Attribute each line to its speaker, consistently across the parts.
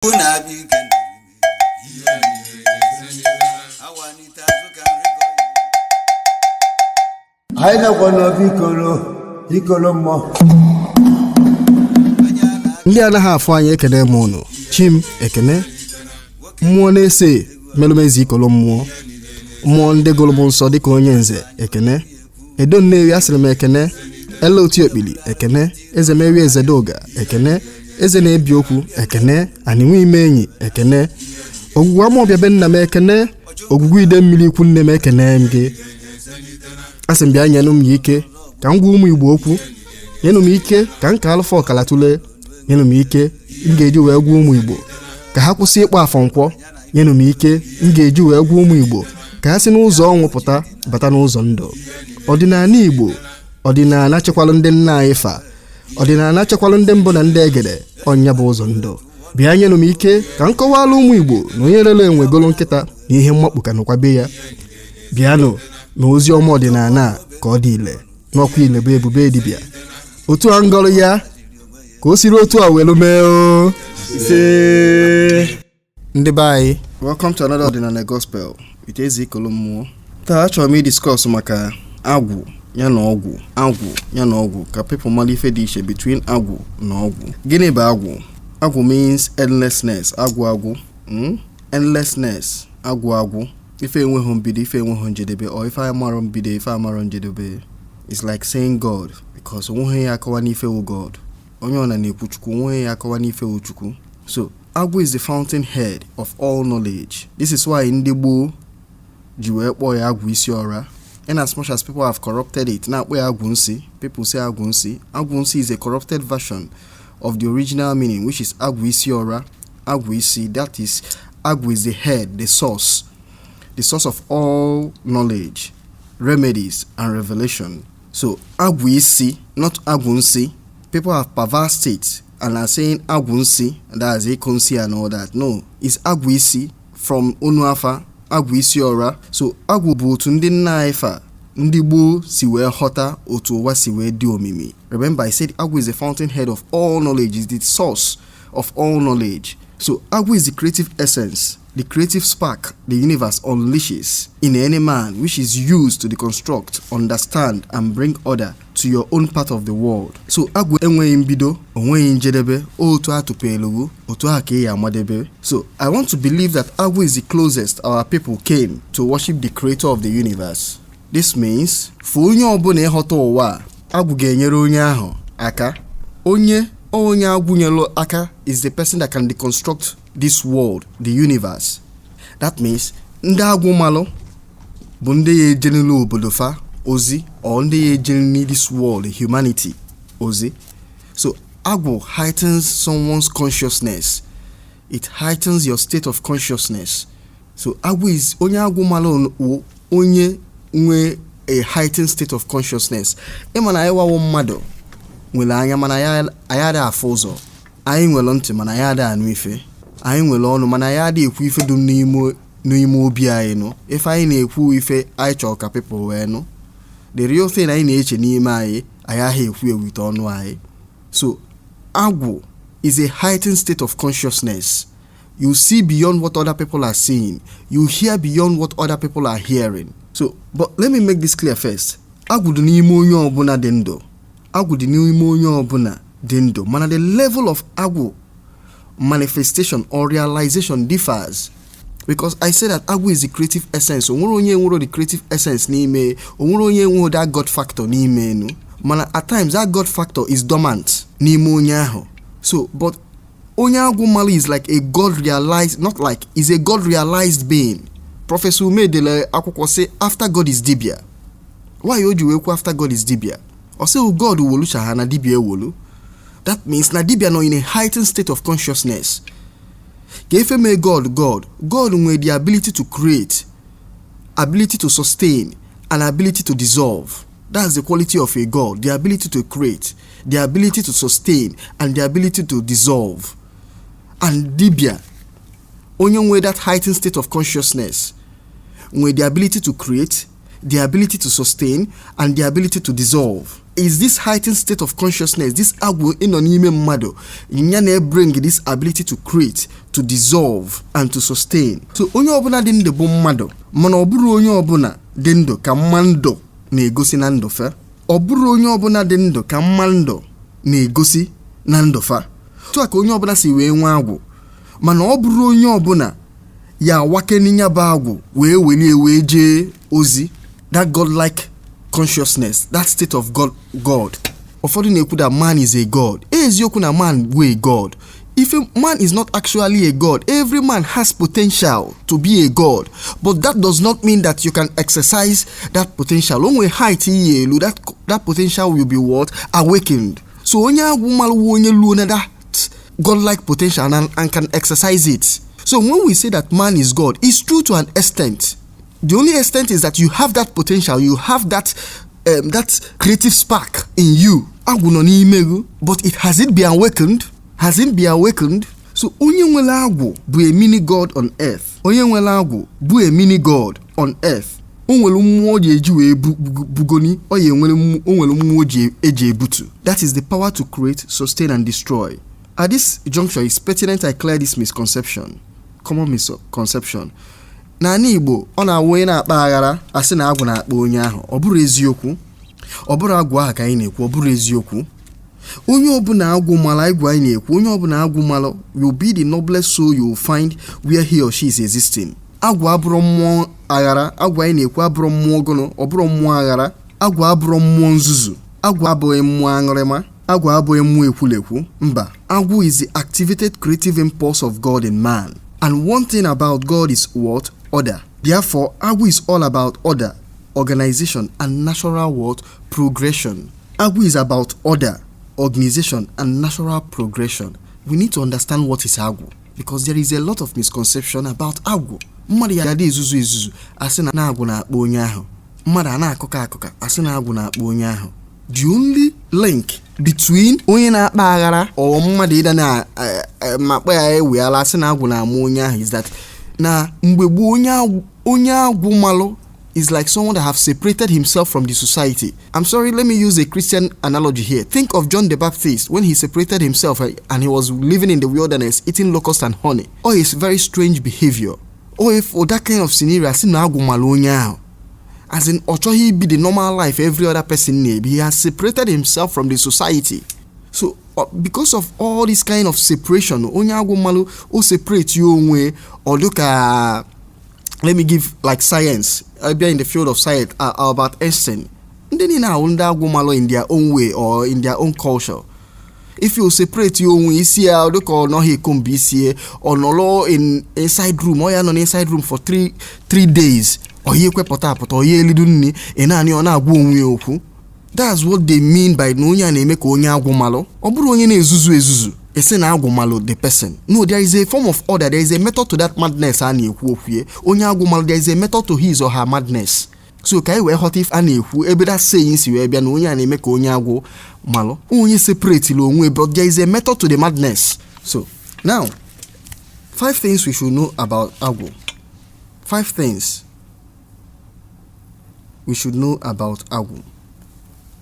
Speaker 1: anyị nakwa n'obi ikolo mmụọ
Speaker 2: ndị anaghị afụ anyị ekene m unu chim ekene mmụọ na-ese melumezi ikolo mmụọ ndị gụrụ m nsọ dịka onye nze ekene edo nnewi asịrị m ekene ele oti okpili ekene eze mewi ezedoga ekene eze na-ebi okwu ekene anịnwe ime enyi ekene ogwugwu amaọbịa be nna m ekene ogwugwu ide mmiri ikwu nne m ekene m gị asị m bịa nyenụ m ya ike ka m gwa ụmụ Igbo okwu nyenụ m ike ka m ka alụfa ọkala tụle nyenụ m ike m ga-eji wee gwa ụmụ Igbo ka ha kwụsị ịkpọ afọ nkwọ nyenụ m ike m ga-eji wee gwa ụmụ Igbo ka ha si n'ụzọ ọnwụ pụta bata n'ụzọ ndụ ọdịnala Igbo ọdịnala chekwalụ ndị nna anyị fa ọdịnala chekwalụ ndị mbụ na ndị egede ọnya bụ ụzọ ndụ bịa nyenụ m ike ka m kọwalụ ụmụ Igbo na onye rere enwegolo nkịta na ihe mmakpu ka nọkwa be ya bịanụ na ozi ọma ọdịnala ka ọ dị ile n'ọkwa ile bụ ebube dibịa otu a ngọrọ ya ka o siri otu a welu mee ndị be anyị welcome to another ọdịnala gospel with ezi ikolo mmụọ. Taa achọrọ m ịdiscuss maka agwụ ya na ọgwụ ka people mara ife dị iche between agwụ na ọgwụ. Gịnị bụ agwụ? Agwụ means endlessness, agwụ endlessness, agwụ ife enweghị mbido, ife enweghị njedebe, or ife amarọ mbido, ife amarọ njedebe. It's like saying God, because onweghị ya akọwa n'ife wụ God. Onye ọ na-ekwu Chukwu onweghị ya akọwa n'ife wụ Chukwu. So Agwụ is the fountain head of all knowledge. This is why ndị gboo ji wee kpọọ ya agwụ isi ọra. And as much as people have corrupted it, na-akpọ ya agwụ nsị, people say agwụ nsị. Agwụ nsị is a corrupted version of the original meaning, which is agwụ isi ọra, agwụ isi. That is, agwụ is the head, the source of all knowledge, remedies, and revelation. So agwụ isi, not agwụ nsị. People have perversed it and are saying agwụ nsị, that is ekonsi and all that. No, it's agwụ isi from Onuafa, agwụ isi ọra. So agwụ bụ otu ndị nna anyị fa ndị gboo si wee ghọta otu ụwa si wee dị omimi. Remember, I said agwụ is the fountainhead of all knowledge, is the source of all knowledge. So agwụ is the creative essence, the creative spark the universe unleashes in any man, which is used to deconstruct, understand, and bring order to your own part of the world. So agwụ enweghị mbido, onweghị njedebe, otu atụpelugu, otu aka ya amadebe. So I want to believe that agwụ is the closest our people came to worship the creator of the universe. This means for onye ọbụla ịghọta ụwa, agwụ ga-enyere onye ahụ aka. Onye agwụ nyelu aka is the person that can deconstruct this world, the universe. That means ndị agwụ malụ bụ ndị ya ejenelu obodo fa ozi, or ndị ya ejenelu this world, humanity ozi. So agwụ heightens someone's consciousness. It heightens your state of consciousness. So agwụ is onye agwụ malụ onye nwe a heightened state of consciousness. Ịma na ịwawo mmadụ nwere anya mana ya ada afụ ụzọ, anyị nwere ntị mana ya ada anụ ife, anyị nwere ọnụ mana ya ada ekwu ife dum n'ime obi anyị nụ. Ife anyị na-ekwu ife anyị chọrọ ka people wee nụ. The real thing anyị na-eche n'ime anyị agha ekwu ewite ọnụ anyị. So agwụ is a heightened state of consciousness. You see beyond what other people are seeing. You hear beyond what other people are hearing. So, but let me make this clear first. Agwụ dị n'ime onye ọbụla dị ndụ. Agwụ dị n'ime onye ọbụla dị ndụ. Mana the level of agwụ manifestation or realization differs. Because I say that agwụ is the creative essence. Onwere onye nwere the creative essence n'ime. Onwere onye nwere that God factor n'ime enu. Mana at times that God factor is dormant n'ime onye ahụ. So, but onye agwụ mali is like a God realized, not like, is a God realized being. Professor Umedele akwụkwọ say after God is dibia. Why oji wee kwu after God is dibia? Or say God wolu chaha na dibia wolu. That means na dibia no in a heightened state of consciousness. Gefe me God nwere the ability to create, ability to sustain, and ability to dissolve. That's the quality of a God, the ability to create, the ability to sustain, and the ability to dissolve. And dibia, onye nwere that heightened state of consciousness, with the ability to create, the ability to sustain, and the ability to dissolve. is this heightened state of consciousness, this agwụ ịnọ n'ime mmadụ, ya na-bring this ability to create, to dissolve, and to sustain. So onye ọbụla dị ndụ bụ mmadụ, mana ọ bụrụ onye ọbụla dị ndụ ka mma ndụ na-egosi na ndụ fa. Ọ bụrụ onye ọbụla dị ndụ ka mma ndụ na-egosi na ndụ fa. Tụa ka onye ọbụla si wee nwee agwụ, mana ọ bụrụ onye ọbụla ya awakeninya bụ agwụ wee welie wee jee ozi, that godlike consciousness, that state of God. Ụfọdụ na-ekwu that man is a god. Eziokwu na man bụ a god. If a man is not actually a god, every man has potential to be a god, but that does not mean that you can exercise that potential. Onwe height elu, that potential will be what? Awakened. So onye agwụ malụ onye luo na that godlike potential and can exercise it. So when we say that man is God, it's true to an extent. The only extent is that you have that potential, you have that creative spark in you. Agwụ nọ n'ime gị, but has it been awakened? Has it been awakened? So onye nwere agwụ bụ a mini god on earth. Onye nwere agwụ bụ a mini god on earth. O nwere mmụọ ji eji wee bugoni, o nwere mmụọ ji eji ebutu. That is the power to create, sustain, and destroy. At this juncture, it's pertinent I clear this misconception, common misconception. N'ala Igbo, ọ na-awụ onye na-akpa aghara asị na agwụ na-akpa onye ahụ. Ọ bụrụ eziokwu. Ọ bụrụ agwụ ahụ ka anyị na-ekwu, ọ bụrụ eziokwu. Onye ọbụla agwụ mala igwe anyị na-ekwu, onye ọbụla agwụ mala will be the noblest soul you will find where he or she is existing. Agwụ abụrụ mmụọ aghara, agwụ anyị na-ekwu abụrụ mmụọ ọgụnụ, ọ bụrụ mmụọ aghara. Agwụ abụrụ mmụọ nzuzu, agwụ abụghị mmụọ aṅụrịma, agwụ abụghị mmụọ ekwulekwu. Mba, agwụ is the activated creative impulse of God in man. And one thing about God is what? Order. Therefore, Agwụ is all about order, organization, and natural what? Progression. Agwụ is about order, organization, and natural progression. We need to understand what is Agwụ, because there is a lot of misconception about Agwụ. Mmadụ ya ga-adị ezuzu asị na agwụ na-akpa onye ahụ. Mmadụ a na-akụka asị na agwụ na-akpa onye ahụ. The only link between onye na-akpa aghara or mmadụ ịda na makpa ya eweala asị na agwụ na-ama onye ahụ is that na mgbe gboo onye agwụ malụ is like someone that have separated himself from the society. I'm sorry, let me use a Christian analogy here. Think of John the Baptist when he separated himself and he was living in the wilderness eating locusts and honey. Or his very strange behavior. Or if for that kind of scenario, asị na agwụ malụ onye ahụ. As in, he be the normal life every other person need. He has separated himself from the society. So, because of all this kind of separation, onye agwụ malu o separate you onwe or look at, let me give like science. I'll be in the field of science about Einstein. Then now onye agwụ malu in their own way or in their own culture. If you separate you onwe isi ya look or no he come be isi or no in inside room or ya no inside room for 3 days. Oye kwepụta apụta oye elidu nni enani ọ na-agwa onwe okwu. That's what they mean by na onye na-eme ka onye agwụ malụ. Ọ bụrụ onye na-ezuzu ese na agwụ malụ the person. No, there is a form of order, there is a method to that madness a na-ekwu okwu ye. Onye agwụ malụ, there is a method to his or her madness. So ka wee ghọta if a na-ekwu ebe that saying si wee bịa na onye na-eme ka onye agwụ malụ. Onye separate lo onwe, but there is a method to the madness. So, now 5 things we should know about agwụ. 5 things we should know about Agwụ.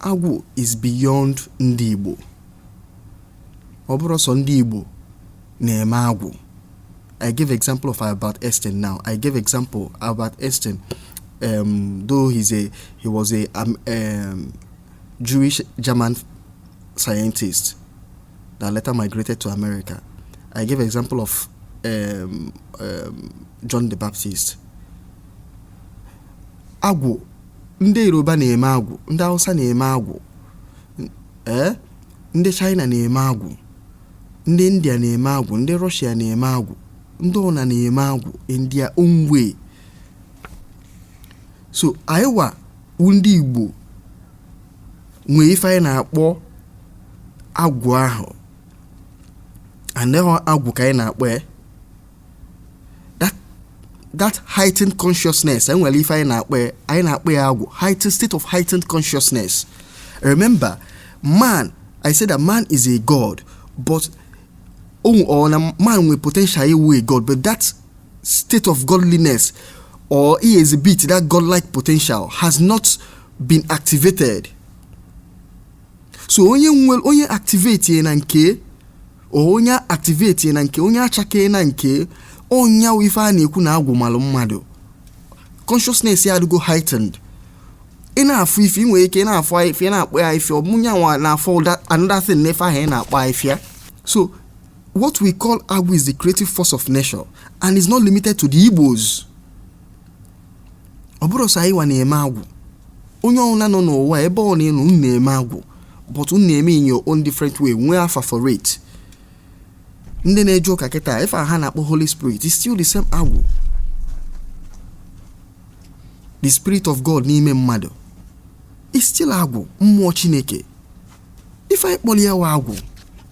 Speaker 2: Agwụ is beyond ndị Igbo. Ọ bụrụ sọ ndị Igbo na-eme agwụ. I give example of about Einstein now. I give example about Einstein. Though he was a Jewish German scientist that later migrated to America. I give example of John the Baptist. Agwụ, ndị Yoruba na-eme agwụ, ndị Hausa na-eme agwụ, ndị China na-eme agwụ, ndị India na-eme agwụ, ndị Russia na-eme agwụ, ndị ọna na-eme agwụ in their own way. So anyị ndị Igbo nwee ife anyị na-akpọ agwụ ahụ, and agwụ ka anyị na-akpọ that heightened consciousness. And if I na-akpọ agwụ, heightened state of heightened consciousness. Remember, man, I said that man is a god, but man with potential a god, but that state of godliness or he exhibit that godlike potential has not been activated. So onye activate na nke onye activate na nke onye achake na nke onya ife a na-ekwu na agwụ malụ mmadụ. Consciousness ya adịgo heightened. Ị na-afụ ife inwe ike na-afụ ife na-akpọ ya ife ọmụnya nwa na-afụ another thing nefe ahụ na-akpọ ife ya. So what we call Agwụ is the creative force of nature and is not limited to the Igbos. Ọ bụrụ sa anyị na-eme agwụ. Onye ọbụla nọ n'ụwa ebe ọ na-enu na-eme agwụ, but na-eme in your own different way, nwee afa for it. Ndị na-eje ụka kịta ife ha na-akpọ Holy Spirit is still the same Agwụ. The Spirit of God n'ime mmadụ is still Agwụ, mmụọ Chineke. Ife anyị kpọrọ ya wa Agwụ.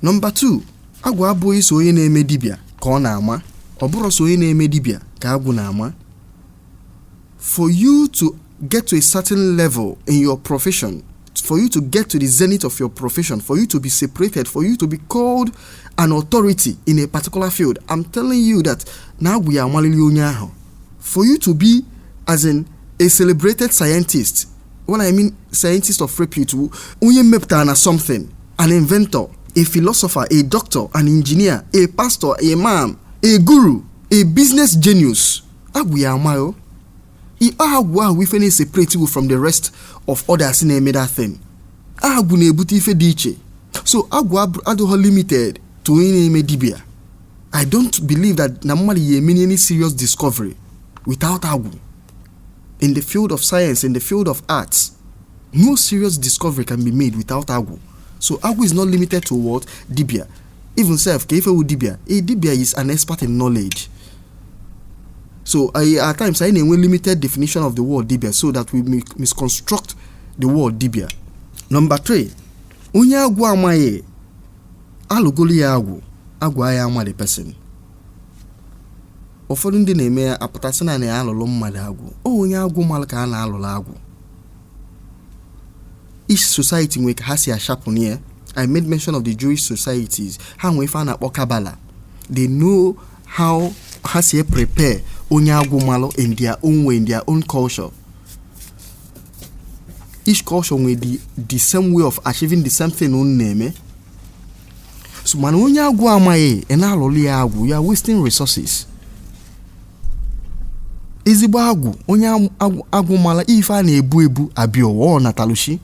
Speaker 2: Number 2, Agwụ abụghị so onye na-eme dibịa ka ọ na-ama. Ọ bụrụ so onye na-eme dibịa ka Agwụ na-ama. For you to get to a certain level in your profession, for you to get to the zenith of your profession, for you to be separated, for you to be called an authority in a particular field, I'm telling you that now we are amalili onye ahụ. For you to be, as in, a celebrated scientist, when I mean scientist of repute, onye mepụtara na something, an inventor, a philosopher, a doctor, an engineer, a pastor, a imam, a guru, a business genius, Agwụ ya amayo. Agwụ ahụ ife na-separate you from the rest of others na-eme that thing. Agwụ na-ebute ife dị iche. So Agwụ adịghị limited to onye na-eme dibịa. I don't believe that na mmadụ ya eme any serious discovery without Agwụ. In the field of science, in the field of arts, no serious discovery can be made without Agwụ. So Agwụ is not limited to what? Dibịa. Even self, ka ife wu dibịa. A dibịa is an expert in knowledge. So at times I need a limited definition of the word dibia so that we misconstruct the word dibia. Number 3, onye agwụ amaghị alụgolu ya agwụ ya ama the person. Ụfọdụ ndị na-eme ya apụtasị na ya alụlụ mmadụ agwụ. Onye agwụ malụ ka a na-alụlụ agwụ. Each society nwere ka ha si ashapụ ya. I made mention of the Jewish societies. Ha nwee ife a na-akpọ Kabbalah. They know how ha si prepare onye agwụ malụ in their own way, in their own culture. Each culture with the same way of achieving the same thing on name. So man onye agwụ amaghị na-alụlụ ya agwụ, you are wasting resources. Ezigbo agwụ onye agwụ mala ife a na-ebu ebu abịa ụwa ọ natalushi.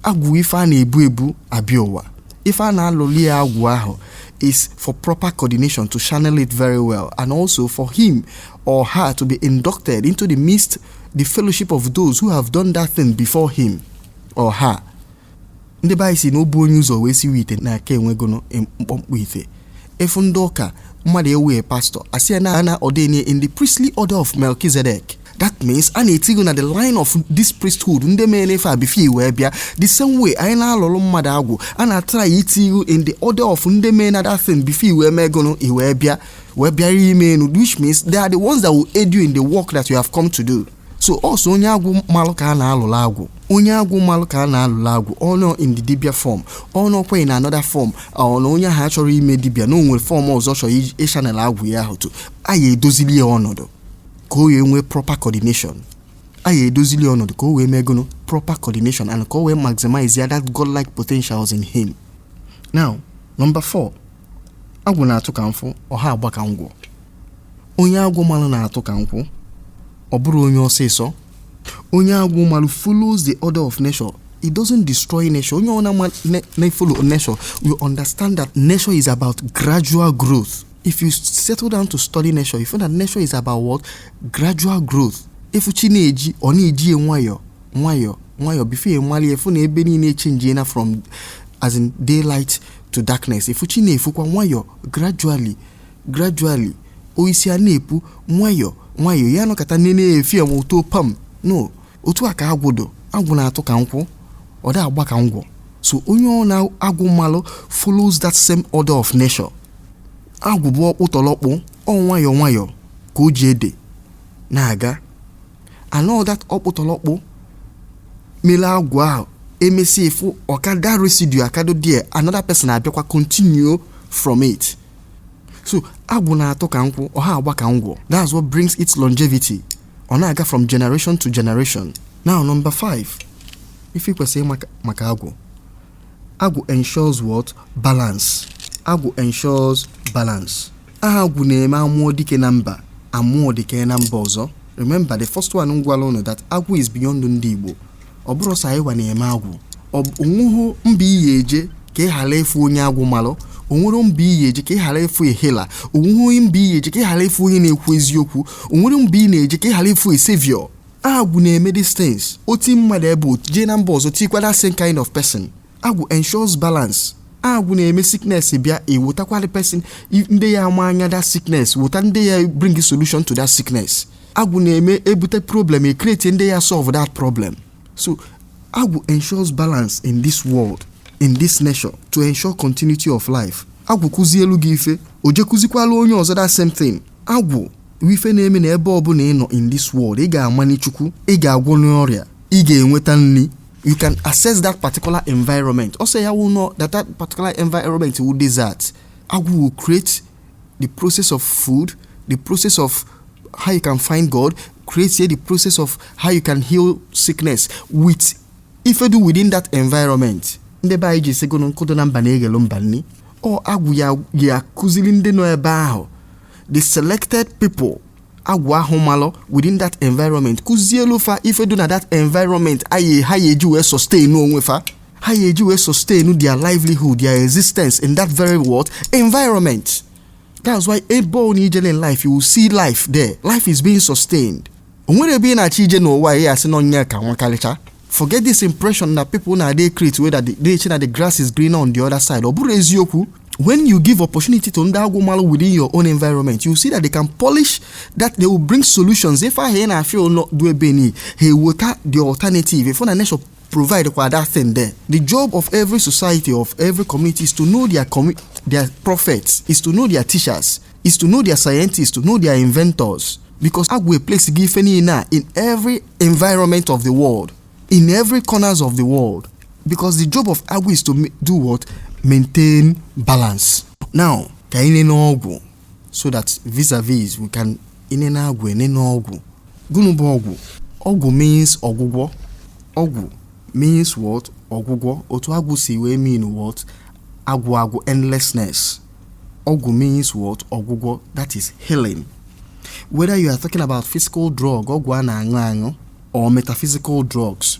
Speaker 2: Agwụ ife a na-ebu ebu abịa ụwa. Ife a na-alụlụ ya agwụ ahụ is for proper coordination to channel it very well, and also for him or her to be inducted into the fellowship of those who have done that thing before him or her. Ndị be si na obu onye ụzọ wee si wite na aka enwegono mkpọmkpọ ite. Efu ndị ụka mmadụ ewe pastor asị na ana ordain in the priestly order of Melchizedek. That means I need to go na the line of this priesthood ndị mee nefe abifie iwe bịa the same way anyị na-alụlụ mmadụ agwụ a na-try itigu in the order of ndị mee na that thing bifie iwe megono iwe bịa wee bịara ime enu, which means they are the ones that will aid you in the work that you have come to do. So also onye agwụ malụ ka a na-alụlụ agwụ. Onye agwụ malụ ka a na-alụlụ agwụ ọ nọ in the dibia form, ọ nọkwa in another form, ọ na onye ahụ chọrọ ime dibia na o nwere form ọzọ chọrọ ịchanel agwụ ya ahụ to anyị edozili ya ọnọdụ ka o wee nwee proper coordination. Anyị edozili ọnọdụ ka o wee megono proper coordination and ka o wee maximize that godlike potentials in him. Now, number 4, agwụ na-atụ ka mfụ, ọha agba ka ngwọ. Onye agwụ malụ na-atụ ka nkwụ, ọ bụrụ onye ọsịsọ. Onye agwụ malụ follows the order of nature. It doesn't destroy nature. Onye ọna na-follow nature, we understand that nature is about gradual growth. If you settle down to study nature, you find that nature is about what? Gradual growth. If you na-eji ọ na-eji nwayọ before enwali efu na ebe niile change na from as in daylight to darkness. If you na-efukwa nwayọ gradually oisi a na-epu nwayọ ya nọkata nene efi oto pam. No, otu aka agwụdo agwụ na-atụ ka nkwụ, ọ da agba ka ngwọ. So onye ọ na-agwụ malụ follows that same order of nature. Agwụ bụ ọkpụtọlọkpụ ọ nwayọ ka o ji ede na-aga. And all that ọkpụtọlọkpụ mele agwụ ahụ emesi efu ọkada residue akado there, another person abịakwa continue from it. So agwụ na-atụ ka nkwụ, ọha agba ka ngwọ. That's what brings its longevity. Ọ na-aga from generation to generation. Now number 5, ife kwesịrị maka agwụ. Agwụ ensures what? Balance. Agwụ ensures balance. Agwụ na-eme amụọ dike na mba, amụọ dike na mba ọzọ. Remember, the first one ngwala unu that Agwụ is beyond ndị Igbo. Ọ bụrụ sọ anyị na-eme agwụ. Onwuhu mba ihe eje ka ị ghara efu onye agwụ malụ. Onwere mba ihe eje ka ị ghara efu ehela. Onwuhu mba ihe eje ka ị ghara efu onye na-ekwu eziokwu. Onwere mba ị na-eje ka ị ghara efu a savior. Agwụ na-eme these things. Oti mmadụ ebe otu jee na mba ọzọ tikwa that same kind of person. Agwụ ensures balance. Agwụ na-eme sickness bịa ewotakwa the person ndị ya ama anya that sickness wota ndị ya bring a solution to that sickness. Agwụ na-eme ebute problem create ndị ya solve that problem. So Agwụ ensures balance in this world, in this nation, to ensure continuity of life. Agwụ kuzielu gị ife o je kuzikwala onye ọzọ that same thing. Agwụ ife na-eme na ebe ọbụla ị nọ in this world, ị ga-amani Chukwu, ị ga-agwọ n'ọrịa, ị ga-enweta nri. You can access that particular environment. Also, you will know that that particular environment will desert. Agwụ will create the process of food, the process of how you can find God, create the process of how you can heal sickness with if you do within that environment. Ndị ba iji segono nkodo na mba na-egelo mba nni. Or Agwụ ya kuzili ndị nọ ebe ahụ. The selected people Agwụ ahụ malụ within that environment kuzielu fa ife do na that environment ha eji wee sustain onwe fa, ha eji wee sustain their livelihood, their existence in that very world environment. That's why ebe ọ na-ijele in life, you will see life there. Life is being sustained. Onwere ebe na-achị ije n'ụwa ya asị na onye ka nwakalịcha. Forget this impression that people na they create where that they say that the grass is greener on the other side. Ọ bụrụ eziokwu. When you give opportunity to ndị agwụ malụ within your own environment, you see that they can polish that, they will bring solutions. If I na feel not do ebe ni, he will the alternative. If one nation provide for that thing there. The job of every society, of every community, is to know their prophets, is to know their teachers, is to know their scientists, to know their inventors. Because Agwụ place given in every environment of the world, in every corners of the world. Because the job of Agwụ is to do what? Maintain balance. Now, ka ine na Ọgwụ, so that vis-a-vis we can ine na Agwụ ine na Ọgwụ. Gụnụ bụ Ọgwụ? Ọgwụ means ọgwụgwọ. Ọgwụ means what? Ọgwụgwọ. Otu Agwụ si wee mean what? Agwụ endlessness. Ọgwụ means what? Ọgwụgwọ. That is healing. Whether you are talking about physical drug, ọgwụ a na-aṅụ aṅụ, or metaphysical drugs,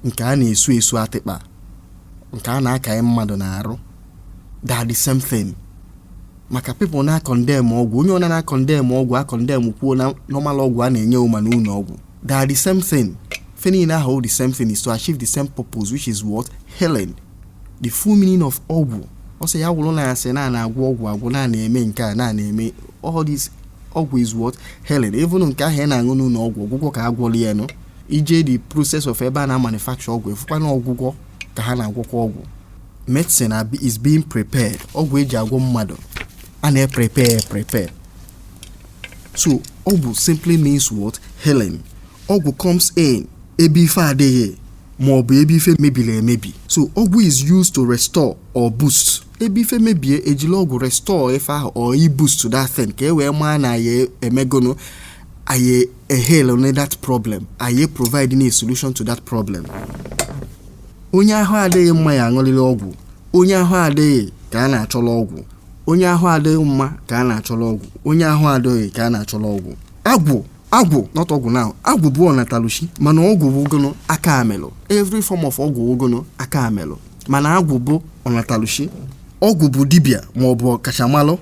Speaker 2: nke a na-esu esu atịkpa, nke a na-aka mmadụ na-arụ, they are the same thing. Maka people na condemn ọgwụ, onye ọ na condemn ọgwụ a condemn kwuo na normal ọgwụ a na-enye ụma na ụlọ ọgwụ. They are the same thing. Feeling na how the same thing is to achieve the same purpose, which is what? Healing. The full meaning of Ọgwụ. Also ya wụrụ na asị na agwọ ọgwụ agwụ na-eme nke a na-eme all this. Ọgwụ is what? Healing. Even nke ahụ na-aṅụ n'ụlọ ọgwụ, ọgwụgwọ ka agwọli ya no. Ije the process of ebe a na-manufacture ọgwụ, efukwa na ọgwụgwọ ka ha na-agwọkwa ọgwụ. Medicine is being prepared. Ọgwụ eji agwọ mmadụ a na-prepare. So Ọgwụ simply means what? Healing. Ọgwụ comes in ebe ife adịghị ma ọ bụ ebe ife mebiri emebi. So Ọgwụ is used to restore or boost. Ebe ife mebie ejila ọgwụ restore ife ahụ or boost to that thing ka e wee maa na ya emegono aye heal on that problem, aye providing a solution to that problem. Onye ahụ adịghị mma ya aṅụlili ọgwụ. Onye ahụ adịghị ka a na-achọla ọgwụ. Onye ahụ adịghị mma ka a na-achọla ọgwụ. Onye ahụ adịghị ka a na-achọla ọgwụ. Agwụ, not ọgwụ now. Agwụ bụ ọnatalushi, mana ọgwụ bụ ogono aka amelụ. Every form of ọgwụ ogono aka amelụ. Mana agwụ bụ ọnatalushi. Ọgwụ bụ dibịa ma ọ bụ ọkachamalụ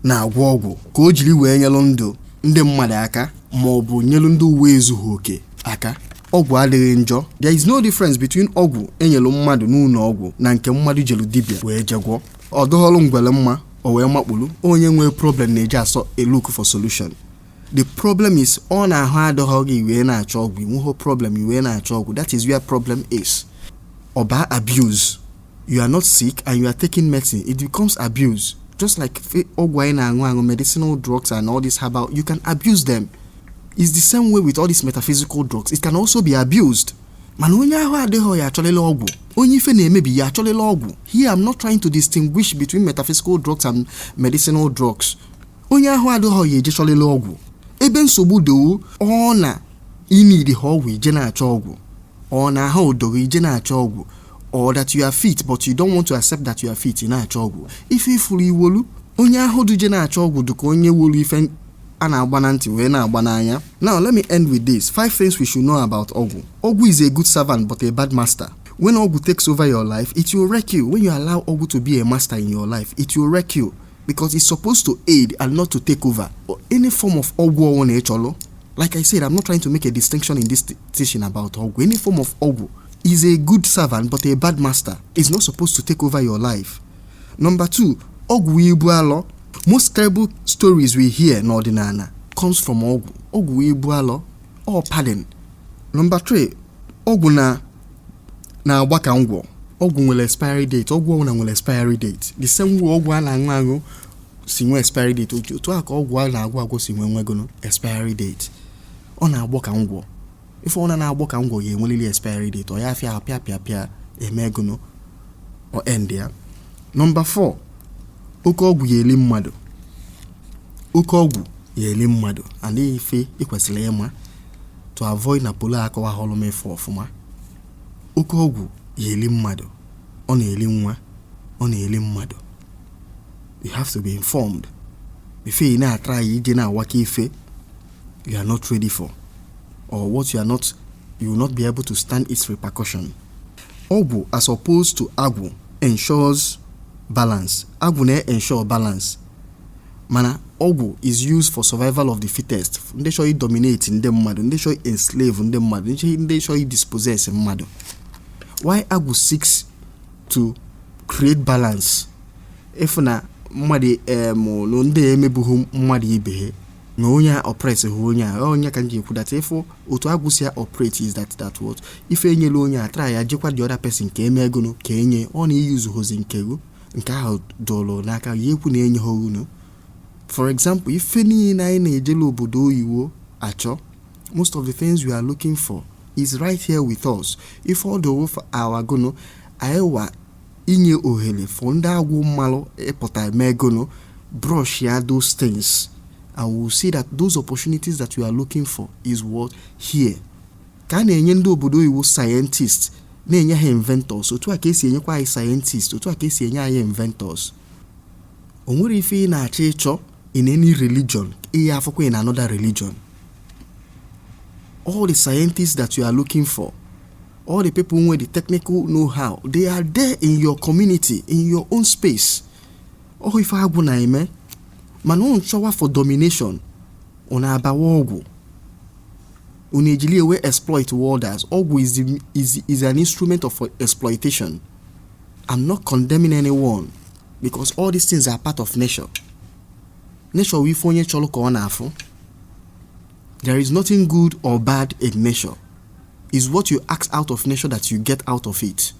Speaker 2: na-agwọ ọgwụ ka o jiri wee nyelụ ndụ ndị mmadụ aka ma ọ bụ nyelụ ndị uwe ezughị oke aka. Ọgwụ adịghị njọ. There is no difference between ọgwụ enyelụ mmadụ n'ụlọ ọgwụ na nke mmadụ jelu dibịa wee jegwọ. Ọ dọghọlụ ngwele mma o wee makpulu. Onye nwee problem na-eji asọ look for solution. The problem is ọ na-ahụ adọghọghị iwe na-achọ ọgwụ, inweghị problem iwe na-achọ ọgwụ. That is where problem is. Ọba abuse. You are not sick and you are taking medicine, it becomes abuse. Just like medicinal drugs and all this herbal, you can abuse them. It's the same way with all these metaphysical drugs. It can also be abused. Mana onye ahụ adịghị ya achọlele ọgwụ. Onye ife na-emebi ya achọlele ọgwụ. Here I'm not trying to distinguish between metaphysical drugs and medicinal drugs. Onye ahụ adịghị ya eje chọlele ọgwụ. Ebe nsogbu do ọ na inidi ọgwụ ije na-achọ ọgwụ. Ọ na ahụ odogo ije na-achọ ọgwụ. or that you are fit but you don't want to accept that you are fit, ị na-achọ ọgwụ. Ife ifuru iwolu onye ahụ duje na-achọ ọgwụ dịka onye wolu ife a na-agba na ntị wee na-agba n'anya. Now let me end with this. 5 things we should know about Ọgwụ. Ọgwụ is a good servant but a bad master. When Ọgwụ takes over your life, it will wreck you. When you allow Ọgwụ to be a master in your life, it will wreck you because it's supposed to aid and not to take over. Or any form of Ọgwụ ọ na-echọlọ. Like I said, I'm not trying to make a distinction in this teaching about Ọgwụ. Any form of Ọgwụ is a good servant but a bad master. It's not supposed to take over your life. Number 2, Ọgwụ ibu alọ. Most terrible stories we hear in Odinana comes from Ọgwụ. Ọgwụ ibu alọ or pardon. Number 3, Ọgwụ na-agba ka ngwọ. Ọgwụ nwere expiry date. Ọgwụ nwere expiry date. The same way ọgwụ a na-aṅụ si nwe expiry date. Otu a ka ọgwụ a na-agwụ si nwegono expiry date. Ọ na-agba ka ngwọ. Ife ọ na-agba ka ngwọ ya enwelili expiry date. Ọ ya apịa emegono or end ya. Number 4, oke ọgwụ ya eli mmadụ. Oke ọgwụ ya eli mmadụ. And ife ikwesịrị ịma to avoid na polo akọwa họlụ mefu ọfụma. Oke ọgwụ ya eli mmadụ. Ọ na-eli nwa. Ọ na-eli mmadụ. You have to be informed. Ife ị na-atry ije na-awaka ife you are not ready for, or what you will not be able to stand its repercussion. Ọgwụ as opposed to Agwụ ensures balance. Agwụ na-ensure balance. Mana Ọgwụ is used for survival of the fittest. Ndị chọrọ dominate ndị mmadụ, ndị chọrọ enslave ndị mmadụ, ndị chọrọ dispossess mmadụ. Why Agwụ seeks to create balance? If na mmadụ no ndị emebughị mmadụ ibe na onye oppress onye ka nji ekwu that ifo otu Agwụ si operate is that what ife enyela onye try ya jekwa the other person ka eme ego no ka enye ọ na-use hozi nkego nke ahụ dolo n'aka ya ekwu na enye ha unu. For example, ife niile anyị na-ejele obodo oyiwo achọ, most of the things we are looking for is right here with us. If all the for our gono ayewa inye ohere for ndị Agwụ mmalụ ịpụta eme ego no brush ya those things. And we will see that those opportunities that we are looking for is what here. Ka na-enye ndị obodo oyiwo scientists, na-enye ha inventors. Otu a ka esi enyekwa anyị scientists, otu a ka esi enye anyị inventors. O nwere ife ị na-achọ ịchọ in any religion, ihe afọkwa in another religion. All the scientists that you are looking for, all the people who have the technical know-how, they are there in your community, in your own space. Oh, ife Agwụ na-eme mana ọ nchọwa for domination ọ na-abawa Ọgwụ. Ọ na-ejili ewe exploit others. Ọgwụ is an instrument of exploitation. I'm not condemning anyone because all these things are part of nature. Nature we fonye chọrọ ka ọ na-afụ. There is nothing good or bad in nature. It's what you ask out of nature that you get out of it.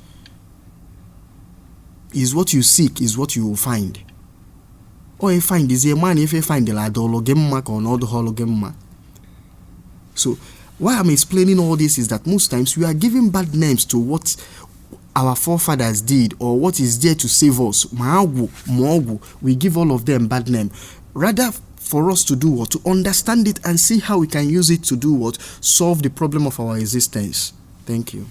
Speaker 2: Is what you seek is what you will find. Or you find is a man if you find the ladologemma or not hologemma. So why I'm explaining all this is that most times we are giving bad names to what our forefathers did or what is there to save us. Maagwụ, Moogwụ, we give all of them bad name. Rather for us to do what? To understand it and see how we can use it to do what? Solve the problem of our existence. Thank you.